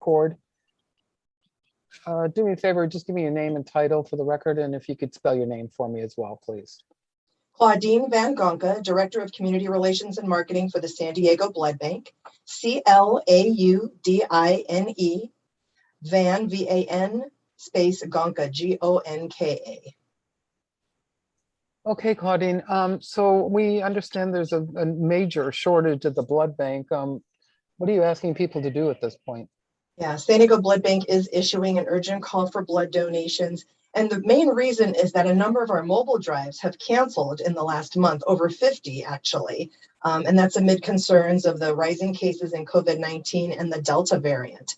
record. Do me a favor, just give me your name and title for the record, and if you could spell your name for me as well, please. Claudine Van Gonka, Director of Community Relations and Marketing for the San Diego Blood Bank. CLAUDINE, Van, VAN, space Gonka, GONKA. Okay, Claudine. So we understand there's a major shortage at the blood bank. What are you asking people to do at this point? Yeah, San Diego Blood Bank is issuing an urgent call for blood donations. And the main reason is that a number of our mobile drives have canceled in the last month, over 50 actually. And that's amid concerns of the rising cases in COVID-19 and the Delta variant.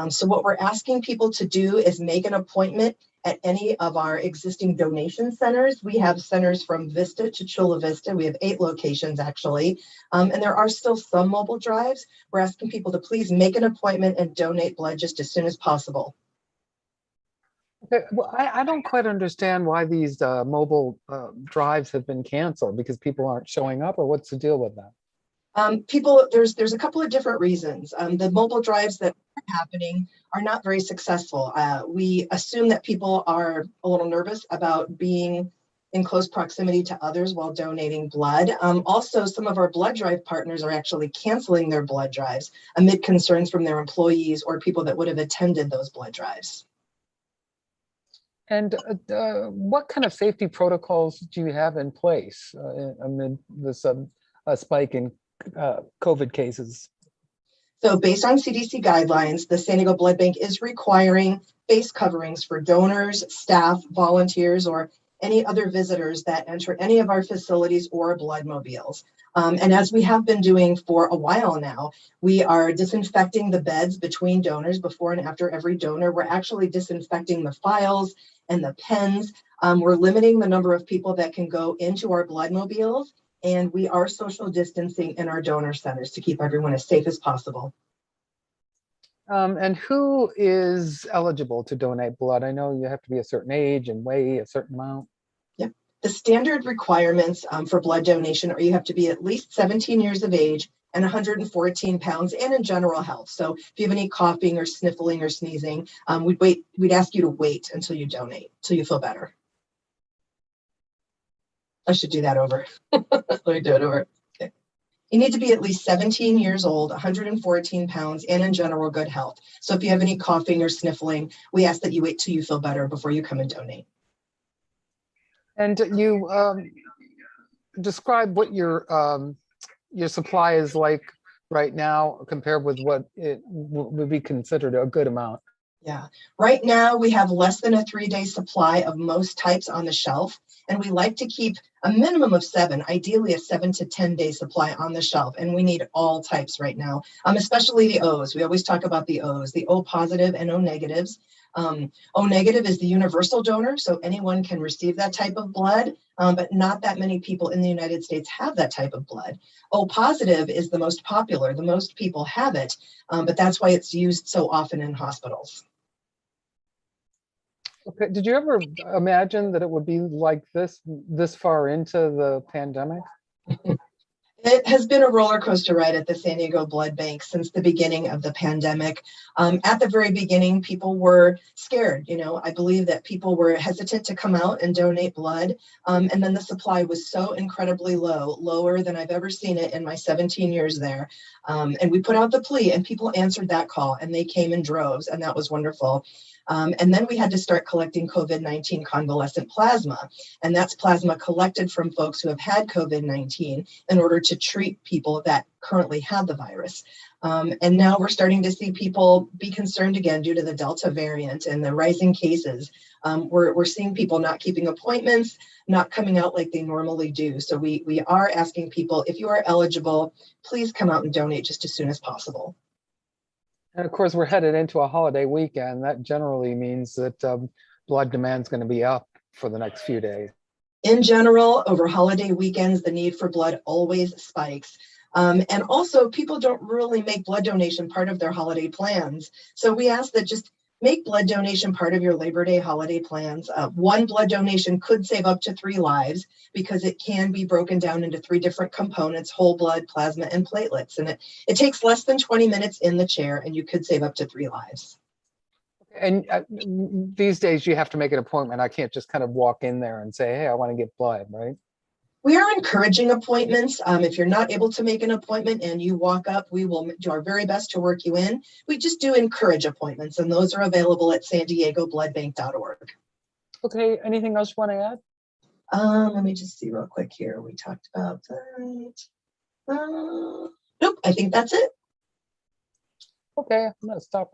So what we're asking people to do is make an appointment at any of our existing donation centers. We have centers from Vista to Chula Vista. We have 8 locations actually. And there are still some mobile drives. We're asking people to please make an appointment and donate blood just as soon as possible. Okay, well, I don't quite understand why these mobile drives have been canceled, because people aren't showing up, or what's the deal with that? There's a couple of different reasons. The mobile drives that are happening are not very successful. We assume that people are a little nervous about being in close proximity to others while donating blood. Also, some of our blood drive partners are actually canceling their blood drives amid concerns from their employees or people that would have attended those blood drives. And what kind of safety protocols do you have in place amid this spike in COVID cases? So based on CDC guidelines, the San Diego Blood Bank is requiring face coverings for donors, staff, volunteers, or any other visitors that enter any of our facilities or blood mobiles. And as we have been doing for a while now, we are disinfecting the beds between donors before and after every donor. We're actually disinfecting the files and the pens. We're limiting the number of people that can go into our blood mobiles. And we are social distancing in our donor centers to keep everyone as safe as possible. And who is eligible to donate blood? I know you have to be a certain age and weigh a certain amount. Yeah, the standard requirements for blood donation are you have to be at least 17 years of age and 114 pounds and in general health. So if you have any coughing or sniffling or sneezing, we'd ask you to wait until you donate, till you feel better. I should do that over. Let me do it over. Okay. You need to be at least 17 years old, 114 pounds, and in general good health. So if you have any coughing or sniffling, we ask that you wait till you feel better before you come and donate. And you describe what your supply is like right now compared with what it would be considered a good amount. Yeah, right now we have less than a 3-day supply of most types on the shelf, and we like to keep a minimum of 7, ideally a 7 to 10 day supply on the shelf, and we need all types right now, especially the O's. We always talk about the O's, the O positive and O negatives. O negative is the universal donor, so anyone can receive that type of blood, but not that many people in the United States have that type of blood. O positive is the most popular, the most people have it, but that's why it's used so often in hospitals. Okay. Did you ever imagine that it would be like this far into the pandemic? It has been a roller coaster ride at the San Diego Blood Bank since the beginning of the pandemic. At the very beginning, people were scared. I believe that people were hesitant to come out and donate blood. And then the supply was so incredibly low, lower than I've ever seen it in my 17 years there. And we put out the plea and people answered that call and they came in droves, and that was wonderful. And then we had to start collecting COVID-19 convalescent plasma. And that's plasma collected from folks who have had COVID-19 in order to treat people that currently have the virus. And now we're starting to see people be concerned again due to the Delta variant and the rising cases. We're seeing people not keeping appointments, not coming out like they normally do. So we are asking people, if you are eligible, please come out and donate just as soon as possible. And of course, we're headed into a holiday weekend. That generally means that blood demand is going to be up for the next few days. In general, over holiday weekends, the need for blood always spikes. And also, people don't really make blood donation part of their holiday plans. So we ask that just Make blood donation part of your Labor Day holiday plans. One blood donation could save up to 3 lives because it can be broken down into 3 different components: whole blood, plasma, and platelets. And it takes less than 20 minutes in the chair, and you could save up to 3 lives. And these days you have to make an appointment. I can't just kind of walk in there and say, hey, I want to get blood, right? We are encouraging appointments. If you're not able to make an appointment and you walk up, we will do our very best to work you in. We just do encourage appointments, and those are available at sandiegobloodbank.org. Okay, anything else you want to add? Let me just see real quick here. We talked about that. Nope, I think that's it. Okay, I'm going to stop.